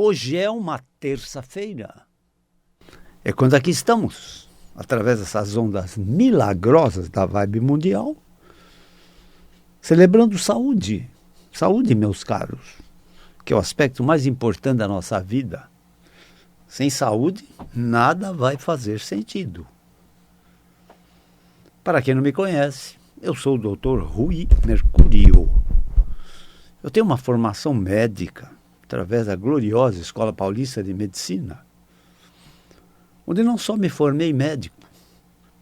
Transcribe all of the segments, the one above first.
Hoje é uma terça-feira. É quando aqui estamos, através dessas ondas milagrosas da Vibe Mundial, celebrando saúde. Saúde, meus caros, que é o aspecto mais importante da nossa vida. Sem saúde, nada vai fazer sentido. Para quem não me conhece, eu sou o Dr. Rui Mercurio. Eu tenho uma formação médica, através da gloriosa Escola Paulista de Medicina, onde não só me formei médico,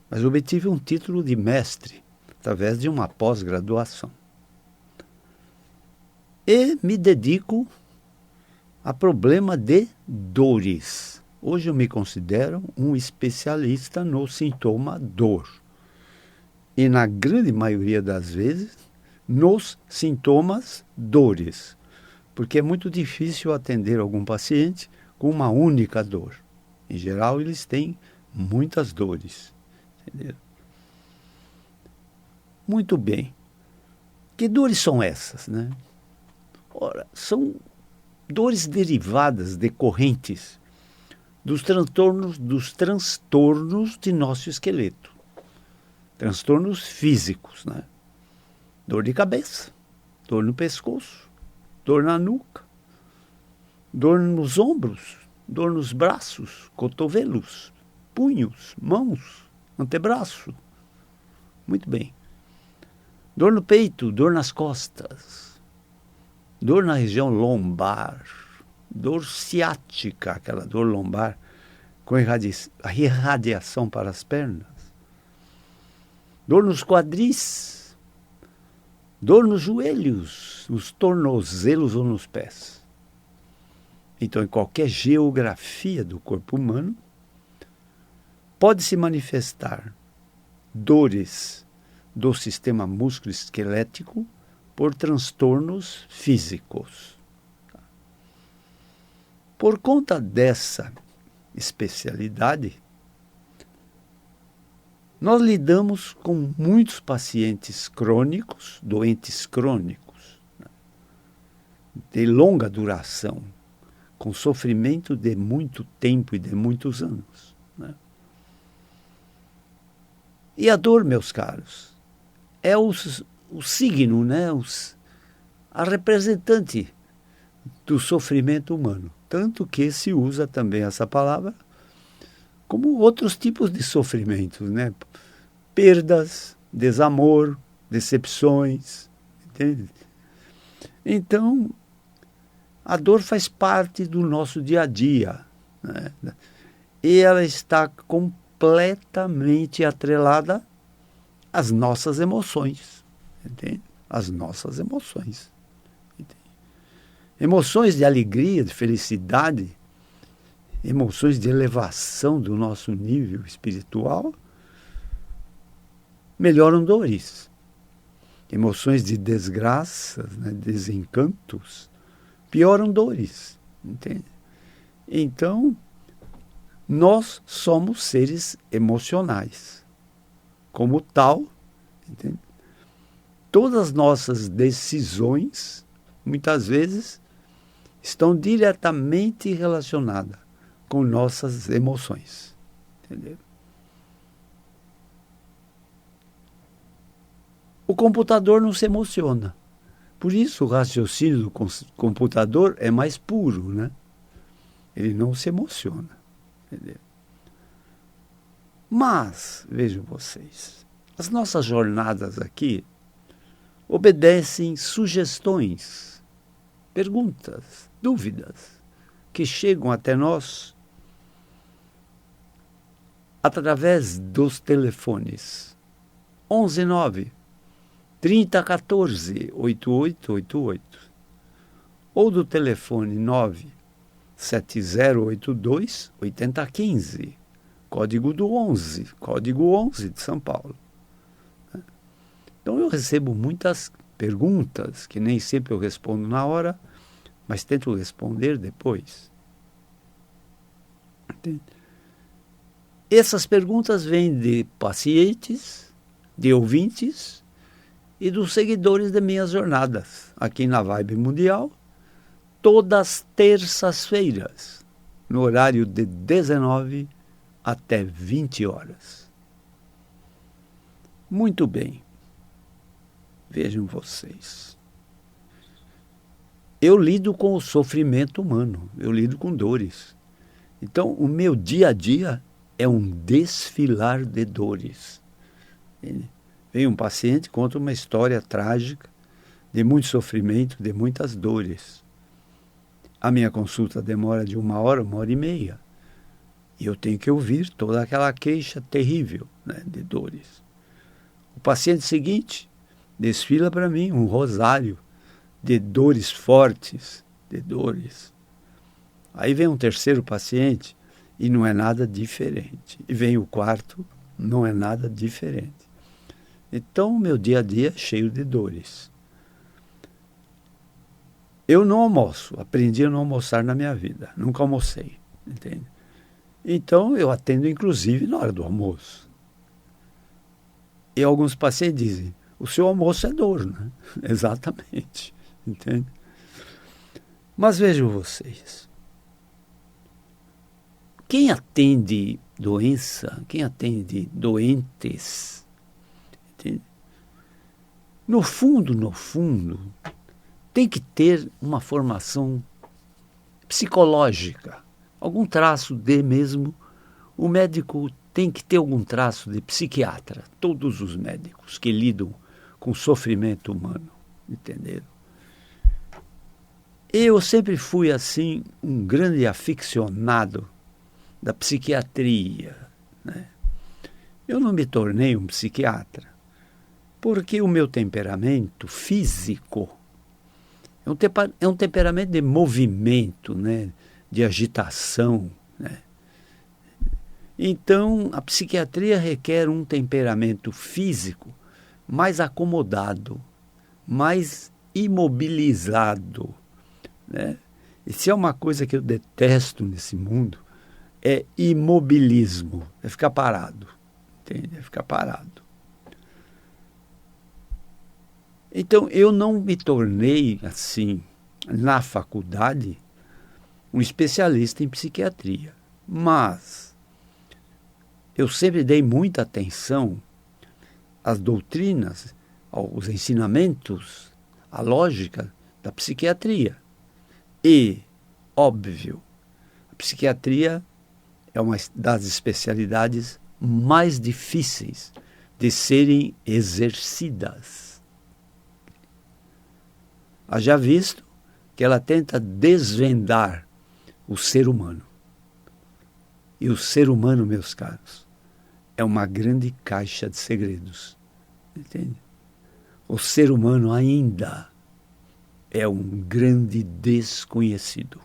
mas obtive um título de mestre, através de uma pós-graduação. E me dedico a problema de dores. Hoje eu me considero um especialista no sintoma dor. E na grande maioria das vezes, nos sintomas dores. Porque é muito difícil atender algum paciente com uma única dor. Em geral, eles têm muitas dores. Entendeu? Muito bem. Que dores são essas, né? Ora, são dores derivadas, decorrentes dos transtornos de nosso esqueleto. Transtornos físicos, né? Dor de cabeça, dor no pescoço, dor na nuca, dor nos ombros, dor nos braços, cotovelos, punhos, mãos, antebraço. Muito bem. Dor no peito, dor nas costas, dor na região lombar, dor ciática, aquela dor lombar com irradiação para as pernas, dor nos quadris, dor nos joelhos, nos tornozelos ou nos pés. Então, em qualquer geografia do corpo humano, pode se manifestar dores do sistema músculo-esquelético por transtornos físicos. Por conta dessa especialidade, nós lidamos com muitos pacientes crônicos, doentes crônicos, de longa duração, com sofrimento de muito tempo e de muitos anos. Né? E a dor, meus caros, é o signo, né? A representante do sofrimento humano. Tanto que se usa também essa palavra como outros tipos de sofrimentos, né? Perdas, desamor, decepções, entende? Então, a dor faz parte do nosso dia a dia, né? E ela está completamente atrelada às nossas emoções, entende? As nossas emoções. Entende? Emoções de alegria, de felicidade, emoções de elevação do nosso nível espiritual, melhoram dores. Emoções de desgraças, né, desencantos, pioram dores. Entende? Então, nós somos seres emocionais. Como tal, entende? Todas as nossas decisões, muitas vezes, estão diretamente relacionadas com nossas emoções. Entendeu? O computador não se emociona. Por isso o raciocínio do computador é mais puro, né? Ele não se emociona. Entendeu? Mas, vejam vocês, as nossas jornadas aqui obedecem sugestões, perguntas, dúvidas que chegam até nós através dos telefones 119 3014 8888 ou do telefone 97082 8015, código do 11, código 11 de São Paulo. Então eu recebo muitas perguntas que nem sempre eu respondo na hora, mas tento responder depois. Entende? Essas perguntas vêm de pacientes, de ouvintes e dos seguidores de minhas jornadas aqui na Vibe Mundial todas as terças-feiras, no horário de 19 até 20 horas. Muito bem. Vejam vocês. Eu lido com o sofrimento humano, eu lido com dores. Então, o meu dia a dia é um desfilar de dores. Vem um paciente, conta uma história trágica, de muito sofrimento, de muitas dores. A minha consulta demora de 1 hora e meia. E eu tenho que ouvir toda aquela queixa terrível, né, de dores. O paciente seguinte desfila para mim um rosário de dores fortes, de dores. Aí vem um terceiro paciente e não é nada diferente. E vem o quarto, não é nada diferente. Então, o meu dia a dia é cheio de dores. Eu não almoço, aprendi a não almoçar na minha vida. Nunca almocei, entende? Então, eu atendo inclusive na hora do almoço. E alguns pacientes dizem, o seu almoço é dor, né? Exatamente, entende? Mas vejam vocês. Quem atende doença, quem atende doentes, entende? No fundo, tem que ter uma formação psicológica, algum traço de mesmo. O médico tem que ter algum traço de psiquiatra, todos os médicos que lidam com sofrimento humano, entenderam? Eu sempre fui, assim, um grande aficionado da psiquiatria, né? Eu não me tornei um psiquiatra, porque o meu temperamento físico é um temperamento de movimento, né? De agitação, né? Então, a psiquiatria requer um temperamento físico mais acomodado, mais imobilizado, né? E se é uma coisa que eu detesto nesse mundo, é imobilismo, é ficar parado, entende? É ficar parado. Então, eu não me tornei, assim, na faculdade, um especialista em psiquiatria, mas eu sempre dei muita atenção às doutrinas, aos ensinamentos, à lógica da psiquiatria. E, óbvio, a psiquiatria é uma das especialidades mais difíceis de serem exercidas. Haja visto que ela tenta desvendar o ser humano. E o ser humano, meus caros, é uma grande caixa de segredos. Entende? O ser humano ainda é um grande desconhecido,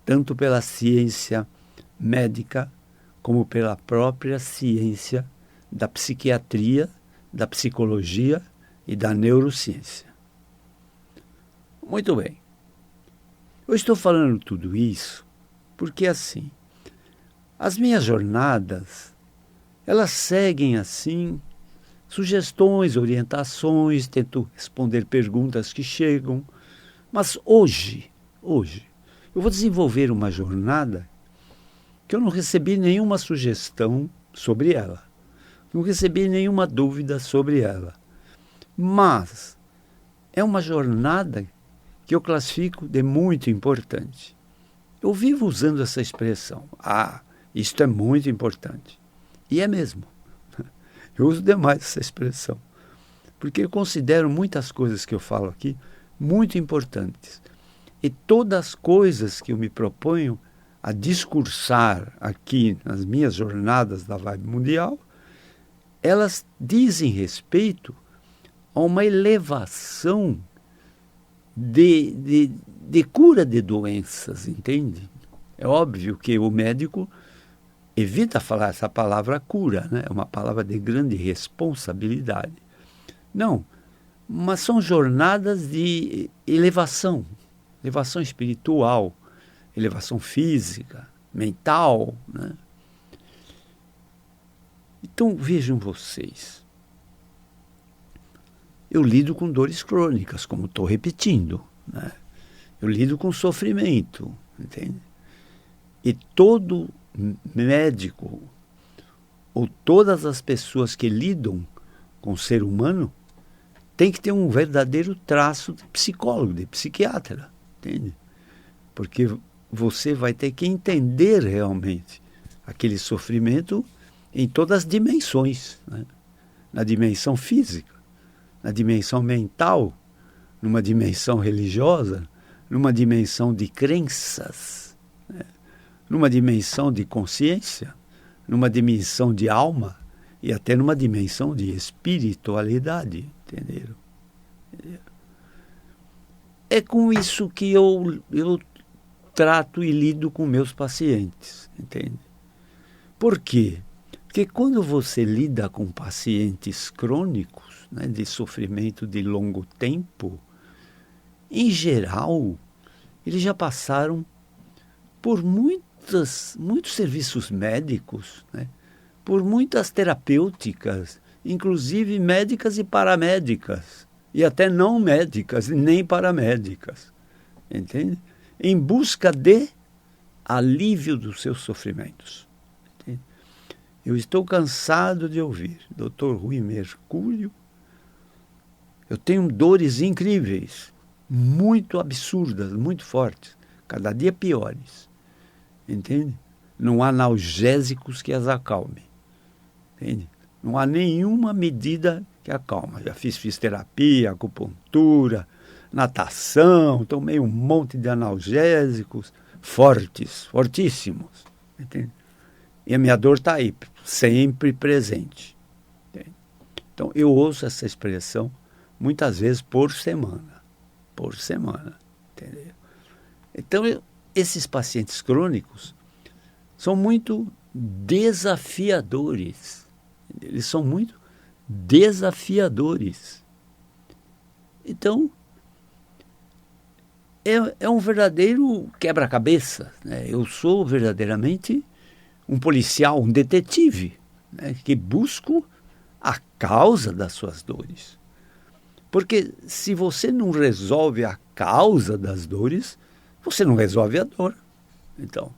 tanto pela ciência médica como pela própria ciência da psiquiatria, da psicologia e da neurociência. Muito bem. Eu estou falando tudo isso porque, assim, as minhas jornadas, elas seguem, assim, sugestões, orientações, tento responder perguntas que chegam. Mas hoje, eu vou desenvolver uma jornada que eu não recebi nenhuma sugestão sobre ela. Não recebi nenhuma dúvida sobre ela. Mas é uma jornada que eu classifico de muito importante. Eu vivo usando essa expressão. Isto é muito importante. E é mesmo. Eu uso demais essa expressão. Porque eu considero muitas coisas que eu falo aqui muito importantes. E todas as coisas que eu me proponho a discursar aqui nas minhas jornadas da Vibe Mundial, elas dizem respeito a uma elevação de cura de doenças, entende? É óbvio que o médico evita falar essa palavra cura, né? É uma palavra de grande responsabilidade. Não, mas são jornadas de elevação espiritual, elevação física, mental, né? Então, vejam vocês. Eu lido com dores crônicas, como estou repetindo, né? Eu lido com sofrimento, entende? E todo médico ou todas as pessoas que lidam com o ser humano tem que ter um verdadeiro traço de psicólogo, de psiquiatra, entende? Porque você vai ter que entender realmente aquele sofrimento em todas as dimensões, né? Na dimensão física, na dimensão mental, numa dimensão religiosa, numa dimensão de crenças, né? Numa dimensão de consciência, numa dimensão de alma e até numa dimensão de espiritualidade, entenderam? É com isso que eu trato e lido com meus pacientes, entende? Por quê? Porque quando você lida com pacientes crônicos, né, de sofrimento de longo tempo, em geral, eles já passaram por muitos serviços médicos, né, por muitas terapêuticas, inclusive médicas e paramédicas, e até não médicas, nem paramédicas, entende? Em busca de alívio dos seus sofrimentos. Entende? Eu estou cansado de ouvir, Dr. Rui Mercúrio, eu tenho dores incríveis, muito absurdas, muito fortes, cada dia piores, entende? Não há analgésicos que as acalmem, entende? Não há nenhuma medida que acalma. Já fiz fisioterapia, acupuntura, natação, tomei um monte de analgésicos fortes, fortíssimos, entende? E a minha dor está aí, sempre presente, entende? Então, eu ouço essa expressão muitas vezes por semana, entendeu? Então, esses pacientes crônicos são muito desafiadores. Eles são muito desafiadores. Então, é um verdadeiro quebra-cabeça, né? Eu sou verdadeiramente um policial, um detetive, né, que busco a causa das suas dores. Porque se você não resolve a causa das dores, você não resolve a dor. Então,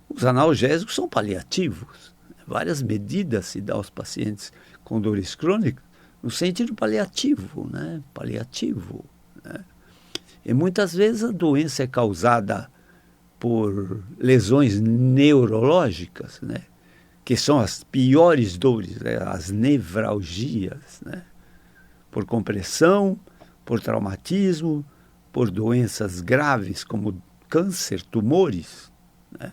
os analgésicos são paliativos. Várias medidas se dão aos pacientes com dores crônicas no sentido paliativo, né? Paliativo, né? E muitas vezes a doença é causada por lesões neurológicas, né? Que são as piores dores, né? As nevralgias, né? Por compressão, por traumatismo, por doenças graves como câncer, tumores, né?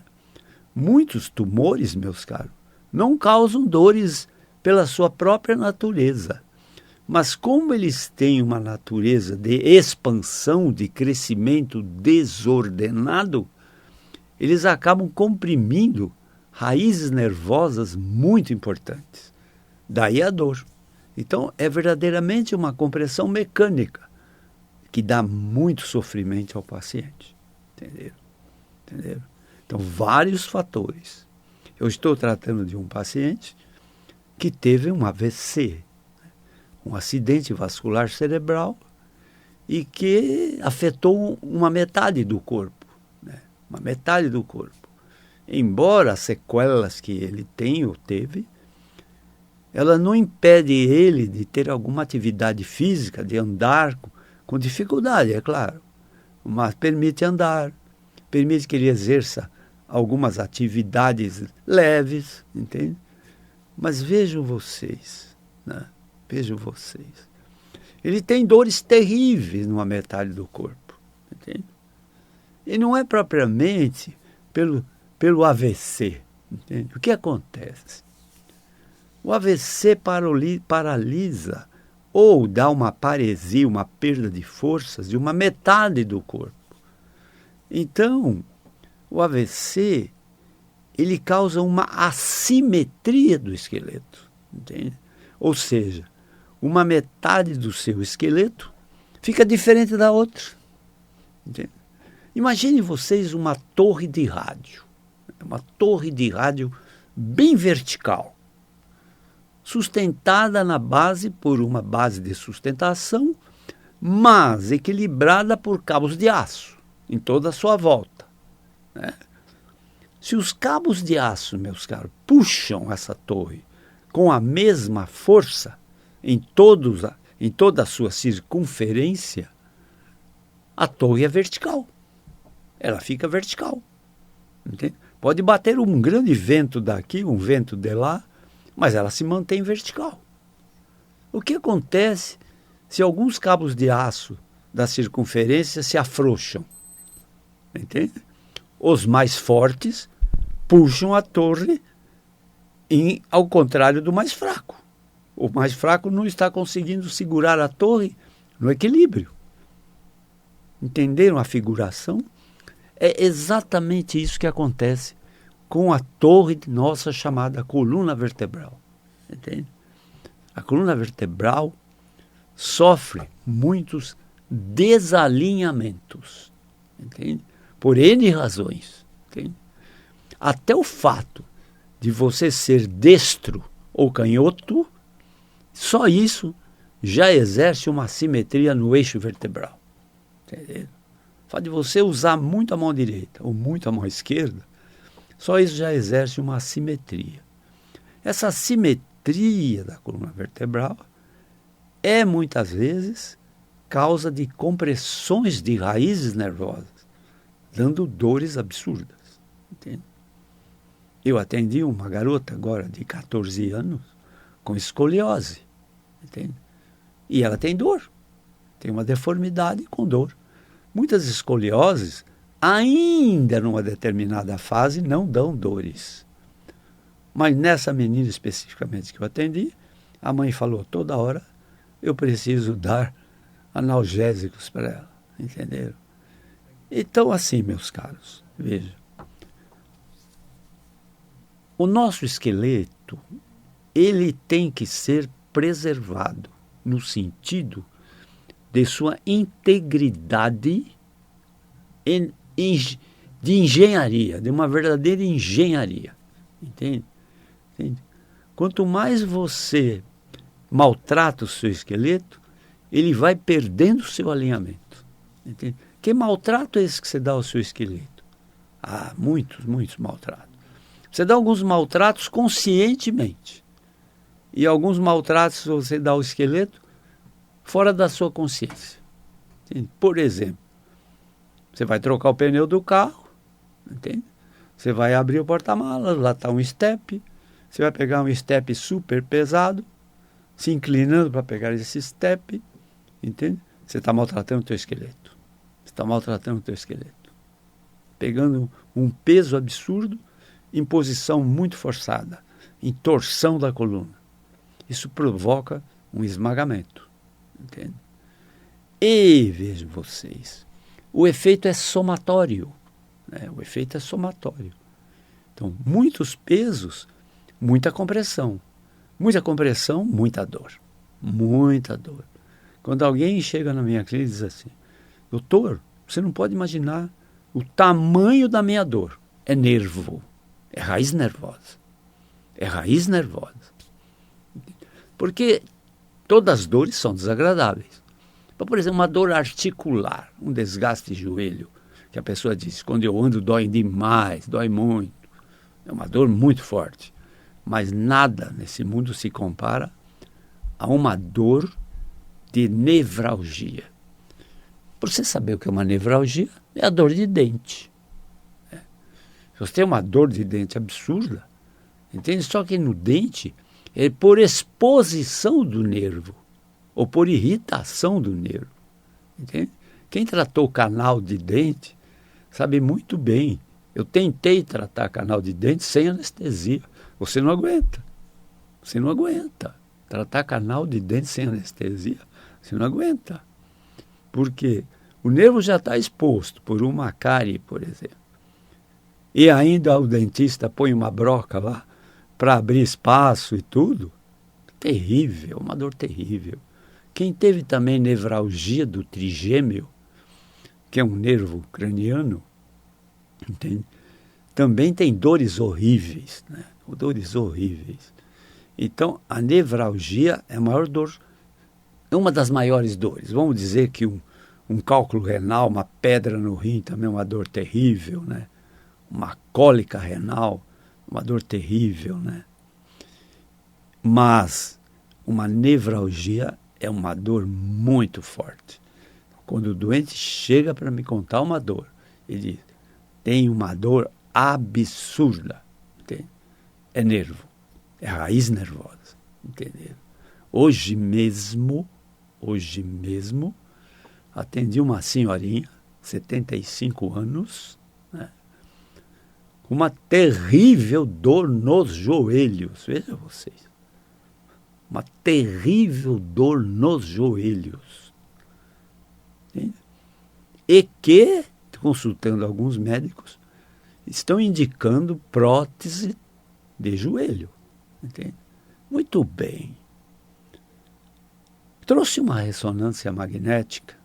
Muitos tumores, meus caros, não causam dores pela sua própria natureza. Mas como eles têm uma natureza de expansão, de crescimento desordenado, eles acabam comprimindo raízes nervosas muito importantes. Daí a dor. Então, é verdadeiramente uma compressão mecânica que dá muito sofrimento ao paciente. Entenderam? Então, vários fatores. Eu estou tratando de um paciente que teve um AVC, um acidente vascular cerebral, e que afetou uma metade do corpo, né? Uma metade do corpo. Embora as sequelas que ele tem ou teve, ela não impede ele de ter alguma atividade física, de andar com dificuldade, é claro, mas permite andar, permite que ele exerça algumas atividades leves, entende? Mas vejam vocês, né? Vejam vocês. Ele tem dores terríveis numa metade do corpo, entende? E não é propriamente pelo AVC, entende? O que acontece? O AVC paralisa ou dá uma paresia, uma perda de forças de uma metade do corpo. Então, o AVC, ele causa uma assimetria do esqueleto, entende? Ou seja, uma metade do seu esqueleto fica diferente da outra, entende? Imagine vocês uma torre de rádio bem vertical, sustentada na base por uma base de sustentação, mas equilibrada por cabos de aço. em toda a sua volta, né? Se os cabos de aço, meus caros, puxam essa torre com a mesma força em toda a sua circunferência, a torre é vertical. Ela fica vertical. Entende? Pode bater um grande vento daqui, um vento de lá, mas ela se mantém vertical. O que acontece se alguns cabos de aço da circunferência se afrouxam? Entende? Os mais fortes puxam a torre ao contrário do mais fraco. O mais fraco não está conseguindo segurar a torre no equilíbrio. Entenderam a figuração? É exatamente isso que acontece com a torre nossa chamada coluna vertebral. Entende? A coluna vertebral sofre muitos desalinhamentos. Entende? Por N razões. Entende? Até o fato de você ser destro ou canhoto, só isso já exerce uma assimetria no eixo vertebral. Entendeu? O fato de você usar muito a mão direita ou muito a mão esquerda, só isso já exerce uma assimetria. Essa assimetria da coluna vertebral é muitas vezes causa de compressões de raízes nervosas, dando dores absurdas. Entende? Eu atendi uma garota agora de 14 anos com escoliose. Entende? E ela tem dor. Tem uma deformidade com dor. Muitas escolioses, ainda numa determinada fase, não dão dores. Mas nessa menina especificamente que eu atendi, a mãe falou toda hora, eu preciso dar analgésicos para ela. Entenderam? Então, assim, meus caros, veja. O nosso esqueleto, ele tem que ser preservado no sentido de sua integridade de engenharia, de uma verdadeira engenharia. Entende? Entende? Quanto mais você maltrata o seu esqueleto, ele vai perdendo o seu alinhamento. Entende? Que maltrato é esse que você dá ao seu esqueleto? Ah, muitos maltratos. Você dá alguns maltratos conscientemente. E alguns maltratos você dá ao esqueleto fora da sua consciência. Entende? Por exemplo, você vai trocar o pneu do carro, entende? Você vai abrir o porta-malas, lá está um step, você vai pegar um step super pesado, se inclinando para pegar esse step, entende? Você está maltratando o teu esqueleto. Você está maltratando o teu esqueleto. Pegando um peso absurdo em posição muito forçada, em torção da coluna. Isso provoca um esmagamento. Entende? E vejam vocês, o efeito é somatório. Né? O efeito é somatório. Então, muitos pesos, muita compressão. Muita compressão, muita dor. Muita dor. Quando alguém chega na minha clínica e diz assim, doutor, você não pode imaginar o tamanho da minha dor. É nervo. É raiz nervosa. É raiz nervosa. Porque todas as dores são desagradáveis. Por exemplo, uma dor articular, um desgaste de joelho, que a pessoa diz, quando eu ando dói demais, dói muito. É uma dor muito forte. Mas nada nesse mundo se compara a uma dor de nevralgia. Para você saber o que é uma nevralgia, é a dor de dente. Se você tem uma dor de dente absurda, entende? Só que no dente é por exposição do nervo ou por irritação do nervo. Entende? Quem tratou canal de dente sabe muito bem. Eu tentei tratar canal de dente sem anestesia. Você não aguenta. Você não aguenta. Tratar canal de dente sem anestesia, você não aguenta. Porque o nervo já está exposto por uma cárie, por exemplo. E ainda o dentista põe uma broca lá para abrir espaço e tudo. Terrível, uma dor terrível. Quem teve também nevralgia do trigêmeo, que é um nervo craniano, entende? Também tem dores horríveis, né? Dores horríveis. Então, a nevralgia é a maior dor, é uma das maiores dores. Vamos dizer que um um cálculo renal, uma pedra no rim, também uma dor terrível, né? Uma cólica renal, uma dor terrível, né? Mas uma nevralgia é uma dor muito forte. Quando o doente chega para me contar uma dor, ele tem uma dor absurda, entende? É nervo, é raiz nervosa, entendeu? Hoje mesmo, atendi uma senhorinha, 75 anos, né, com uma terrível dor nos joelhos. Veja vocês. Uma terrível dor nos joelhos. Entende? E que, consultando alguns médicos, estão indicando prótese de joelho. Entende? Muito bem. Trouxe uma ressonância magnética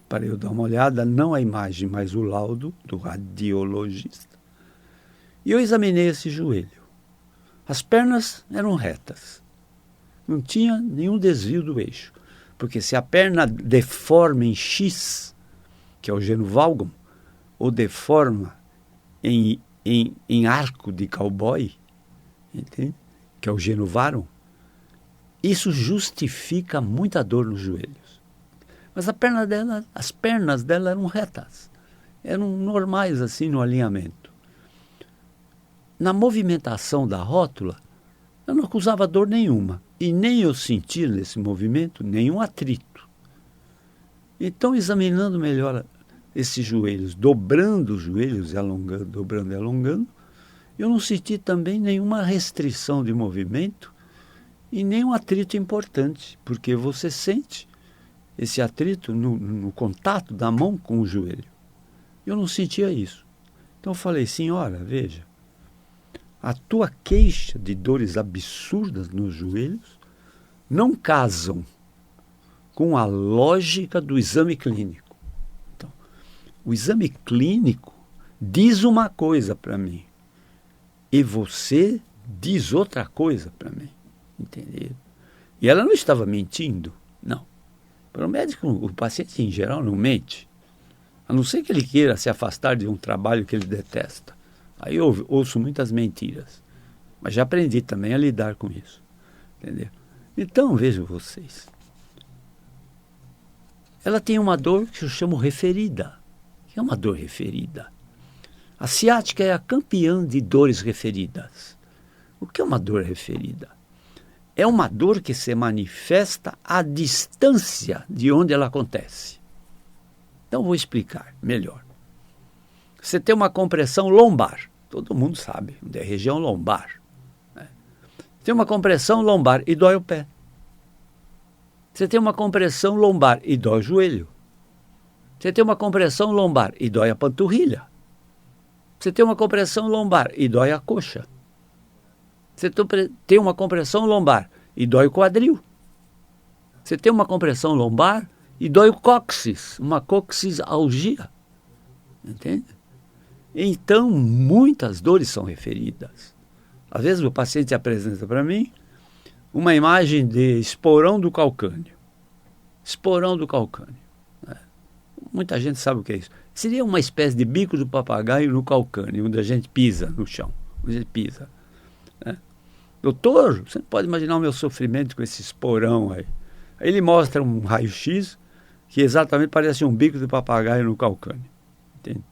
para eu dar uma olhada, não a imagem, mas o laudo do radiologista. E eu examinei esse joelho. As pernas eram retas. Não tinha nenhum desvio do eixo. Porque se a perna deforma em X, que é o geno valgum, ou deforma em arco de cowboy, entende? Que é o geno varum, isso justifica muita dor nos joelhos. Mas as pernas dela eram retas. Eram normais assim no alinhamento. Na movimentação da rótula, eu não acusava dor nenhuma. E nem eu sentia nesse movimento nenhum atrito. Então, examinando melhor esses joelhos, dobrando os joelhos e alongando, dobrando e alongando, eu não senti também nenhuma restrição de movimento e nenhum atrito importante, porque você sente esse atrito no contato da mão com o joelho. Eu não sentia isso. Então eu falei, senhora, veja, a tua queixa de dores absurdas nos joelhos não casam com a lógica do exame clínico. Então, o exame clínico diz uma coisa para mim e você diz outra coisa para mim, entendeu? E ela não estava mentindo, não. Para o médico, o paciente em geral não mente, a não ser que ele queira se afastar de um trabalho que ele detesta. Aí eu ouço muitas mentiras, mas já aprendi também a lidar com isso, entendeu? Então, vejam vocês, ela tem uma dor que eu chamo referida, que é uma dor referida. A ciática é a campeã de dores referidas. O que é uma dor referida? É uma dor que se manifesta à distância de onde ela acontece. Então, vou explicar melhor. Você tem uma compressão lombar, todo mundo sabe, onde é a região lombar. Tem uma compressão lombar e dói o pé. Você tem uma compressão lombar e dói o joelho. Você tem uma compressão lombar e dói a panturrilha. Você tem uma compressão lombar e dói a coxa. Você tem uma compressão lombar e dói o quadril. Você tem uma compressão lombar e dói o cóccix, uma coccisalgia. Entende? Então, muitas dores são referidas. Às vezes o paciente apresenta para mim uma imagem de esporão do calcâneo. Esporão do calcâneo. Né? Muita gente sabe o que é isso. Seria uma espécie de bico do papagaio no calcâneo, onde a gente pisa no chão. Onde a gente pisa. Né? Doutor, você não pode imaginar o meu sofrimento com esse esporão aí. Aí ele mostra um raio-x que exatamente parece um bico de papagaio no calcâneo. Entende?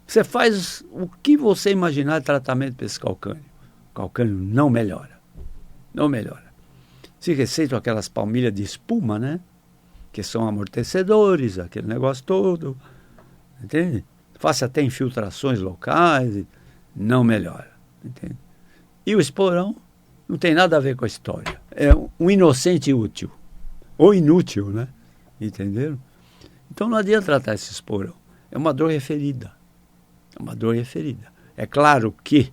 Você faz o que você imaginar de tratamento para esse calcâneo. O calcâneo não melhora. Não melhora. Se receitam aquelas palmilhas de espuma, né? Que são amortecedores, aquele negócio todo. Entende? Faça até infiltrações locais. Não melhora. Entende? E o esporão não tem nada a ver com a história. É um inocente útil. Ou inútil, né? Entenderam? Então não adianta tratar esse esporão. É uma dor referida. É uma dor referida. É claro que,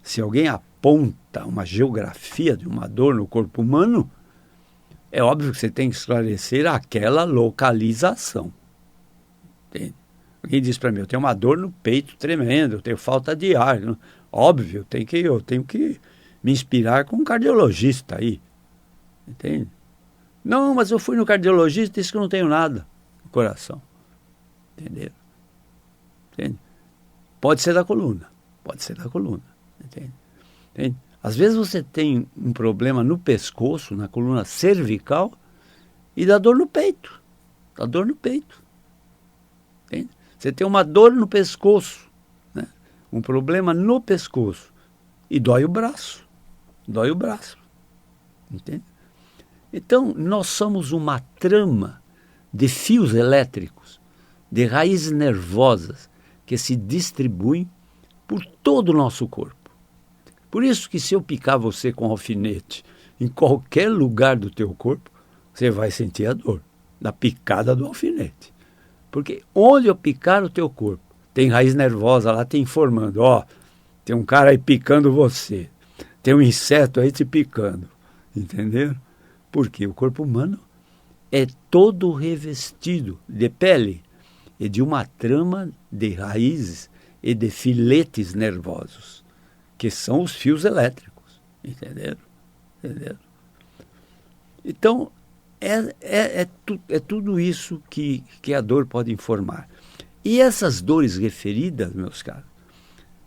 se alguém aponta uma geografia de uma dor no corpo humano, é óbvio que você tem que esclarecer aquela localização. Entende? Alguém diz para mim, eu tenho uma dor no peito tremenda, eu tenho falta de ar. Óbvio, eu tenho que me inspirar com um cardiologista aí. Entende? Não, mas eu fui no cardiologista e disse que eu não tenho nada no coração. Entendeu? Entende? Pode ser da coluna. Pode ser da coluna. Entende? Entende? Às vezes você tem um problema no pescoço, na coluna cervical, e dá dor no peito. Dá dor no peito. Entende? Você tem uma dor no pescoço, né? Um problema no pescoço, e dói o braço. Dói o braço. Entende? Então, nós somos uma trama de fios elétricos, de raízes nervosas, que se distribuem por todo o nosso corpo. Por isso que se eu picar você com alfinete em qualquer lugar do teu corpo, você vai sentir a dor da picada do alfinete. Porque onde eu picar o teu corpo, tem raiz nervosa lá te informando, ó, tem um cara aí picando você, tem um inseto aí te picando, entendeu? Porque o corpo humano é todo revestido de pele e de uma trama de raízes e de filetes nervosos, que são os fios elétricos, entenderam? Entenderam? Então, é tudo isso que a dor pode informar. E essas dores referidas, meus caros,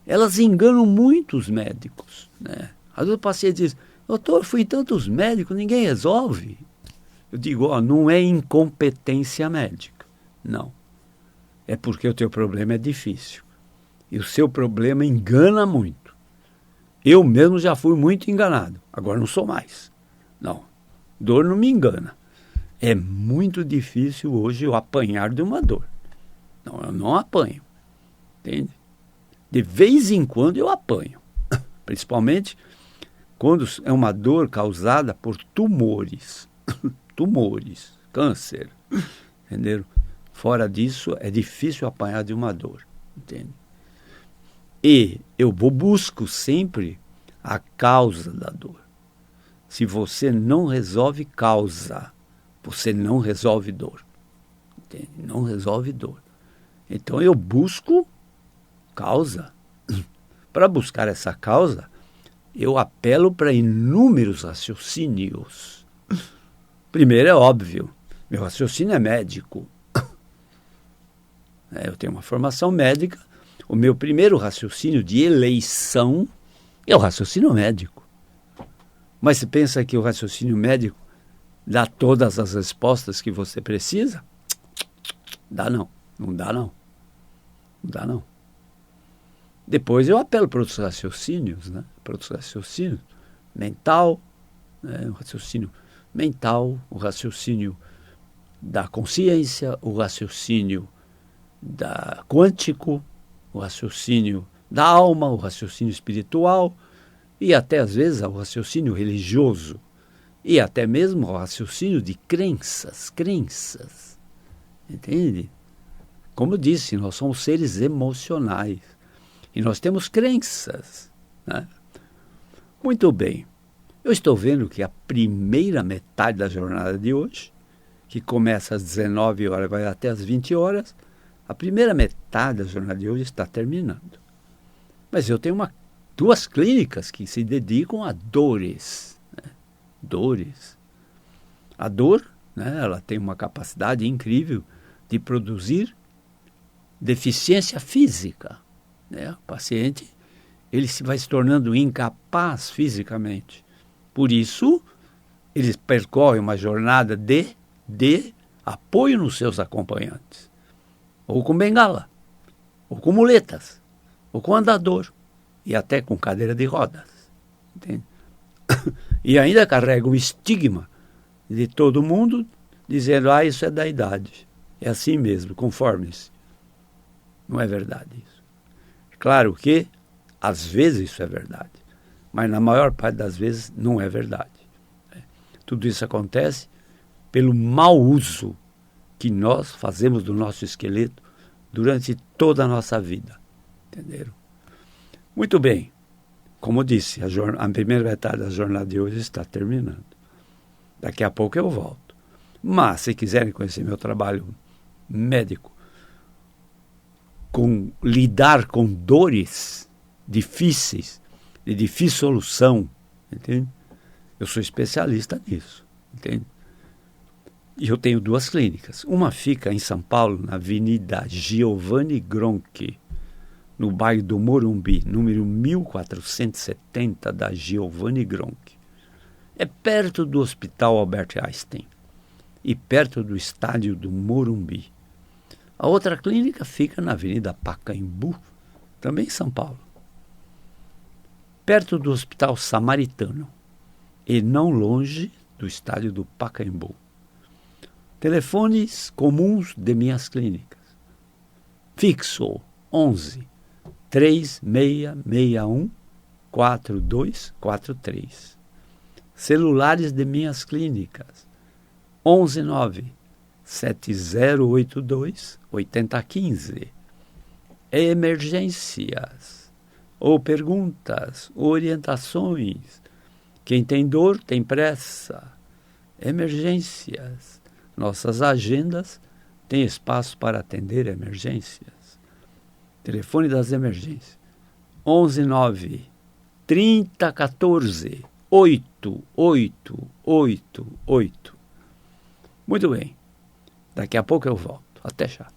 elas enganam muitos médicos, né? Às vezes o paciente diz, doutor, fui em tantos médicos, ninguém resolve. Eu digo, ó, não é incompetência médica, não. É porque o teu problema é difícil. E o seu problema engana muito. Eu mesmo já fui muito enganado, agora não sou mais. Não, dor não me engana. É muito difícil hoje eu apanhar de uma dor. Não, eu não apanho, entende? De vez em quando eu apanho, principalmente quando é uma dor causada por tumores, tumores, câncer, entenderam? Fora disso, é difícil apanhar de uma dor, entende? E eu busco sempre a causa da dor. Se você não resolve causa, você não resolve dor, entende? Não resolve dor. Então eu busco causa. Para buscar essa causa, eu apelo para inúmeros raciocínios. Primeiro, é óbvio, meu raciocínio é médico. Eu tenho uma formação médica. O meu primeiro raciocínio de eleição é o raciocínio médico. Mas você pensa que o raciocínio médico dá todas as respostas que você precisa? Dá não. Não dá não. Não dá não. Depois eu apelo para outros raciocínios, né? Para outros raciocínios. Mental, né? O raciocínio mental, o raciocínio da consciência, o raciocínio quântico, o raciocínio da alma, o raciocínio espiritual e até às vezes o raciocínio religioso e até mesmo o raciocínio de crenças, entende? Como eu disse, nós somos seres emocionais e nós temos crenças, né? Muito bem, eu estou vendo que a primeira metade da jornada de hoje, que começa às 19 horas e vai até às 20 horas, a primeira metade da jornada de hoje está terminando. Mas eu tenho duas clínicas que se dedicam a dores, né? Dores. A dor, né, ela tem uma capacidade incrível de produzir deficiência física, né? O paciente ele vai se tornando incapaz fisicamente. Por isso, eles percorrem uma jornada de apoio nos seus acompanhantes. Ou com bengala, ou com muletas, ou com andador, e até com cadeira de rodas. Entende? E ainda carrega o estigma de todo mundo, dizendo, isso é da idade. É assim mesmo, conforme-se. Não é verdade isso. Claro que, às vezes, isso é verdade, mas na maior parte das vezes não é verdade. Tudo isso acontece pelo mau uso que nós fazemos do nosso esqueleto durante toda a nossa vida. Entenderam? Muito bem. Como eu disse, a primeira metade da jornada de hoje está terminando. Daqui a pouco eu volto. Mas, se quiserem conhecer meu trabalho médico, lidar com dores difíceis, de difícil solução, entende? Eu sou especialista nisso, entende? E eu tenho 2 clínicas. Uma fica em São Paulo, na Avenida Giovanni Gronchi, no bairro do Morumbi, número 1470 da Giovanni Gronchi. É perto do Hospital Albert Einstein e perto do estádio do Morumbi. A outra clínica fica na Avenida Pacaembu, também em São Paulo, perto do Hospital Samaritano e não longe do estádio do Pacaembu. Telefones comuns de minhas clínicas. Fixo 11 3661 4243. Celulares de minhas clínicas. 119 7082 8015. Emergências ou perguntas, orientações. Quem tem dor tem pressa. Emergências. Nossas agendas têm espaço para atender emergências. Telefone das emergências. 119 3014 8888. Muito bem. Daqui a pouco eu volto. Até já.